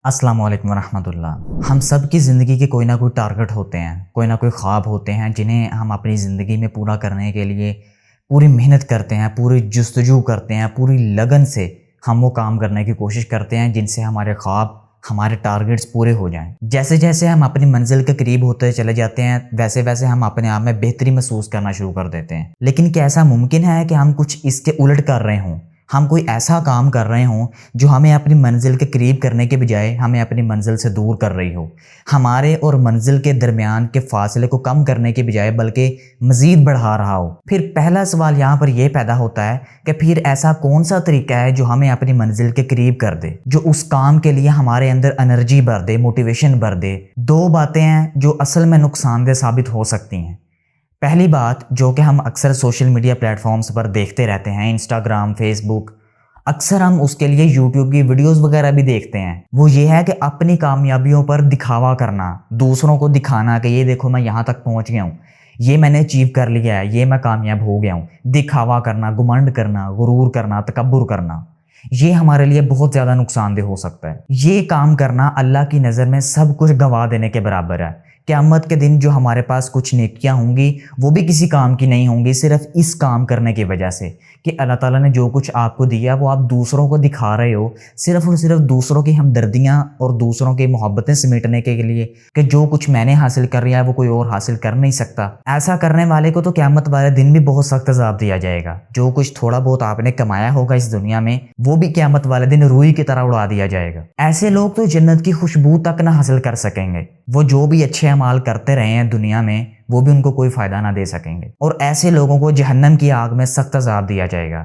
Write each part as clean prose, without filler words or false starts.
अस्सलाम वालेकुम रहमतुल्लाह। हम सब की ज़िंदगी के कोई ना कोई टारगेट होते हैं, कोई ना कोई ख्वाब होते हैं जिन्हें हम अपनी ज़िंदगी में पूरा करने के लिए पूरी मेहनत करते हैं, पूरी जुस्तजू करते हैं, पूरी लगन से हम वो काम करने की कोशिश करते हैं जिनसे हमारे ख्वाब, हमारे टारगेट्स पूरे हो जाएं। जैसे जैसे हम अपनी मंजिल के करीब होते चले जाते हैं, वैसे वैसे हम अपने आप में बेहतरी महसूस करना शुरू कर देते हैं। लेकिन क्या ऐसा मुमकिन है कि हम कुछ इसके उलट कर रहे हों, हम कोई ऐसा काम कर रहे हों जो हमें अपनी मंजिल के करीब करने के बजाय हमें अपनी मंजिल से दूर कर रही हो, हमारे और मंजिल के दरमियान के फासले को कम करने के बजाय बल्कि मज़ीद बढ़ा रहा हो? फिर पहला सवाल यहाँ पर यह पैदा होता है कि फिर ऐसा कौन सा तरीका है जो हमें अपनी मंजिल के करीब कर दे, जो उस काम के लिए हमारे अंदर एनर्जी भर दे, मोटिवेशन भर दे। दो बातें हैं जो असल में नुकसानदेह साबित हो सकती हैं। पहली बात जो कि हम अक्सर सोशल मीडिया प्लेटफॉर्म्स पर देखते रहते हैं, इंस्टाग्राम, फेसबुक, अक्सर हम उसके लिए यूट्यूब की वीडियोस वगैरह भी देखते हैं, वो ये है कि अपनी कामयाबियों पर दिखावा करना, दूसरों को दिखाना कि ये देखो मैं यहाँ तक पहुँच गया हूँ, ये मैंने अचीव कर लिया है, ये मैं कामयाब हो गया हूँ। दिखावा करना, गुमंड करना, गुरूर करना, तकब्बुर करना, ये हमारे लिए बहुत ज़्यादा नुकसानदेह हो सकता है। ये काम करना अल्लाह की नज़र में सब कुछ गंवा देने के बराबर है। क़यामत के दिन जो हमारे पास कुछ नेकियां होंगी वो भी किसी काम की नहीं होंगी, सिर्फ इस काम करने की वजह से कि अल्लाह ताला ने जो कुछ आपको दिया वो आप दूसरों को दिखा रहे हो, सिर्फ और सिर्फ दूसरों की हमदर्दियां और दूसरों की मोहब्बतें समेटने के लिए कि जो कुछ मैंने हासिल कर लिया है वो कोई और हासिल कर नहीं सकता। ऐसा करने वाले को तो क़यामत वाले दिन भी बहुत सख्त अज़ाब दिया जाएगा। जो कुछ थोड़ा बहुत आपने कमाया होगा इस दुनिया में वो भी क़यामत वाले दिन रूई की तरह उड़ा दिया जाएगा। ऐसे लोग तो जन्नत की खुशबू तक ना हासिल कर सकेंगे। वो जो भी अच्छे अमाल करते रहे हैं दुनिया में वो भी उनको कोई फ़ायदा ना दे सकेंगे, और ऐसे लोगों को जहन्नम की आग में सख्त अज़ाब दिया जाएगा।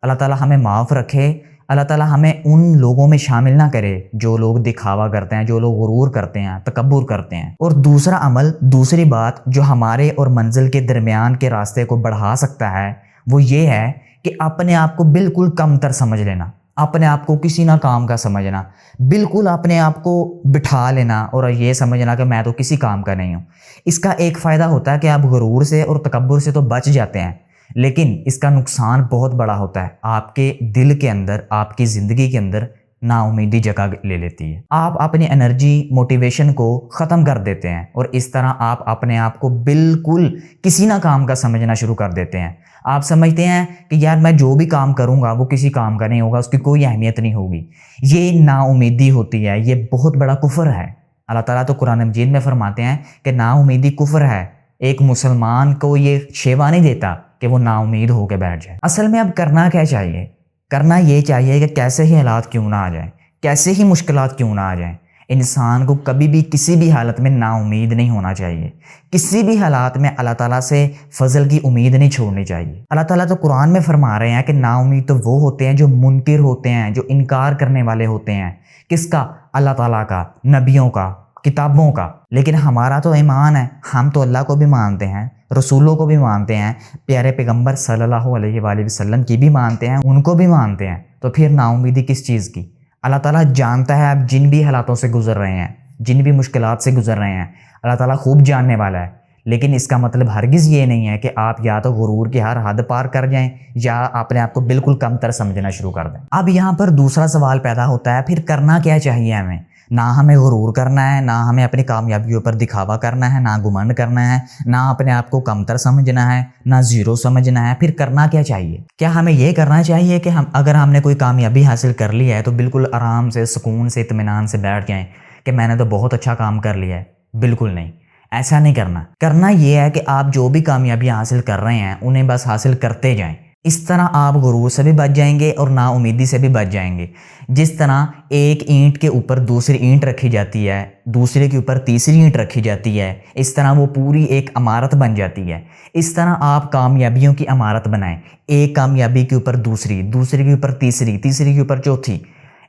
अल्लाह ताला हमें माफ़ रखे, अल्लाह ताला हमें उन लोगों में शामिल ना करे जो लोग दिखावा करते हैं, जो लोग गुरूर करते हैं, तकब्बुर करते हैं। और दूसरा अमल, दूसरी बात जो हमारे और मंजिल के दरमियान के रास्ते को बढ़ा सकता है वो ये है कि अपने आप को बिल्कुल कमतर समझ लेना, अपने आप को किसी ना काम का समझना, बिल्कुल अपने आप को बिठा लेना और ये समझना कि मैं तो किसी काम का नहीं हूँ। इसका एक फ़ायदा होता है कि आप गुरूर से और तकब्बुर से तो बच जाते हैं, लेकिन इसका नुकसान बहुत बड़ा होता है। आपके दिल के अंदर, आपकी ज़िंदगी के अंदर नाउमीदी जगह ले लेती है। आप अपनी एनर्जी, मोटिवेशन को ख़त्म कर देते हैं और इस तरह आप अपने आप को बिल्कुल किसी ना काम का समझना शुरू कर देते हैं। आप समझते हैं कि यार मैं जो भी काम करूंगा वो किसी काम का नहीं होगा, उसकी कोई अहमियत नहीं होगी। ये नाउमीदी होती है, ये बहुत बड़ा कुफ्र है। अल्लाह ताला तो कुरान मजीद में फरमाते हैं कि नाउमीदी कुफ्र है। एक मुसलमान को ये शेवा नहीं देता कि वो नाउमीद होकर बैठ जाए। असल में अब करना क्या चाहिए? करना ये चाहिए कि कैसे ही हालात क्यों ना आ जाए, कैसे ही मुश्किलात क्यों ना आ जाएं, इंसान को कभी भी किसी भी हालत में नाउमीद नहीं होना चाहिए। किसी भी हालात में अल्लाह ताला से फजल की उम्मीद नहीं छोड़नी चाहिए। अल्लाह ताला तो कुरान में फरमा रहे हैं कि नाउमीद तो वो होते हैं जो मुनकिर होते हैं, जो इनकार करने वाले होते हैं। किसका? अल्लाह ताला का, नबियों का, किताबों का। लेकिन हमारा तो ईमान है, हम तो अल्लाह को भी मानते हैं, रसूलों को भी मानते हैं, प्यारे पैगंबर सल्लल्लाहु अलैहि वसल्लम की भी मानते हैं, उनको भी मानते हैं। तो फिर नाउमीदी किस चीज़ की? अल्लाह ताला जानता है आप जिन भी हालातों से गुजर रहे हैं, जिन भी मुश्किलात से गुजर रहे हैं, अल्लाह ताला खूब जानने वाला है। लेकिन इसका मतलब हरगिज़ ये नहीं है कि आप या तो गुरूर की हर हद पार कर जाएं या अपने आप को बिल्कुल कमतर समझना शुरू कर दें। अब यहाँ पर दूसरा सवाल पैदा होता है, फिर करना क्या चाहिए हमें? ना हमें गुरूर करना है, ना हमें अपनी कामयाबियों पर दिखावा करना है, ना गुमंड करना है, ना अपने आप को कमतर समझना है, ना ज़ीरो समझना है। फिर करना क्या चाहिए? क्या हमें ये करना चाहिए कि हम अगर हमने कोई कामयाबी हासिल कर ली है तो बिल्कुल आराम से, सुकून से, इत्मीनान से बैठ जाएं कि मैंने तो बहुत अच्छा काम कर लिया है? बिल्कुल नहीं, ऐसा नहीं करना। करना ये है कि आप जो भी कामयाबियाँ हासिल कर रहे हैं उन्हें बस हासिल करते जाएँ। इस तरह आप गुरूर से भी बच जाएंगे और नाउमीदी से भी बच जाएंगे। जिस तरह एक ईंट के ऊपर दूसरी ईंट रखी जाती है, दूसरे के ऊपर तीसरी ईंट रखी जाती है, इस तरह वो पूरी एक इमारत बन जाती है। इस तरह आप कामयाबियों की इमारत बनाएं, एक कामयाबी के ऊपर दूसरी, दूसरे के ऊपर तीसरी, तीसरी के ऊपर चौथी।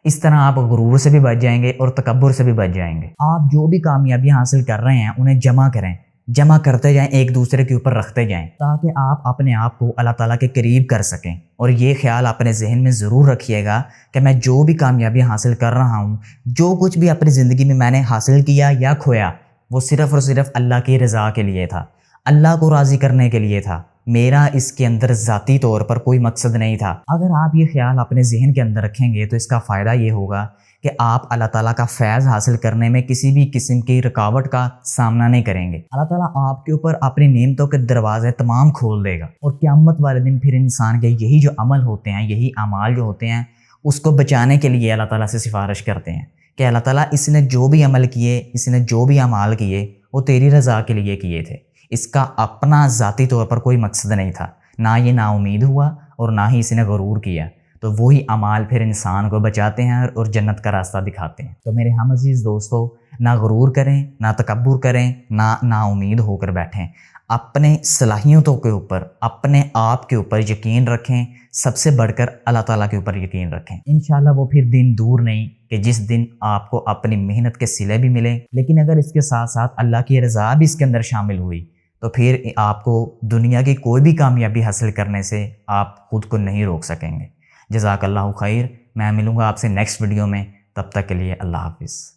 इस तरह आप गुरूर से भी बच जाएंगे और तकब्बुर से भी बच जाएंगे। आप जो भी कामयाबियाँ हासिल कर रहे हैं उन्हें जमा करें, जमा करते जाएं, एक दूसरे के ऊपर रखते जाएं, ताकि आप अपने आप को अल्लाह ताला के करीब कर सकें। और ये ख्याल अपने जहन में ज़रूर रखिएगा कि मैं जो भी कामयाबियाँ हासिल कर रहा हूँ, जो कुछ भी अपनी ज़िंदगी में मैंने हासिल किया या खोया, वो सिर्फ़ और सिर्फ अल्लाह की रज़ा के लिए था, अल्लाह को राज़ी करने के लिए था। मेरा इसके अंदर ज़ाती तौर पर कोई मकसद नहीं था। अगर आप ये ख्याल अपने जहन के अंदर रखेंगे तो इसका फ़ायदा ये होगा کہ آپ اللہ تعالیٰ کا فیض حاصل کرنے میں کسی بھی قسم کی رکاوٹ کا سامنا نہیں کریں گے۔ اللہ تعالیٰ آپ کے اوپر اپنی نعمتوں کے دروازے تمام کھول دے گا، اور قیامت والے دن پھر انسان کے یہی جو عمل ہوتے ہیں، یہی اعمال جو ہوتے ہیں، اس کو بچانے کے لیے اللہ تعالیٰ سے سفارش کرتے ہیں کہ اللہ تعالیٰ اس نے جو بھی عمل کیے، اس نے جو بھی اعمال کیے، وہ تیری رضا کے لیے کیے تھے، اس کا اپنا ذاتی طور پر کوئی مقصد نہیں تھا، نہ یہ نا امید ہوا اور نہ ہی اس نے غرور کیا۔ تو وہی اعمال پھر انسان کو بچاتے ہیں اور جنت کا راستہ دکھاتے ہیں۔ تو میرے ہم عزیز دوستو، نہ غرور کریں، نہ تکبر کریں، نہ نا امید ہو کر بیٹھیں، اپنے صلاحیتوں کے اوپر، اپنے آپ کے اوپر یقین رکھیں، سب سے بڑھ کر اللہ تعالیٰ کے اوپر یقین رکھیں۔ انشاءاللہ وہ پھر دن دور نہیں کہ جس دن آپ کو اپنی محنت کے صلے بھی ملیں، لیکن اگر اس کے ساتھ ساتھ اللہ کی رضا بھی اس کے اندر شامل ہوئی تو پھر آپ کو دنیا کی کوئی بھی کامیابی حاصل کرنے سے آپ خود کو نہیں روک سکیں گے۔ جزاک اللہ خیر۔ میں ملوں گا آپ سے نیکسٹ ویڈیو میں، تب تک کے لیے اللہ حافظ۔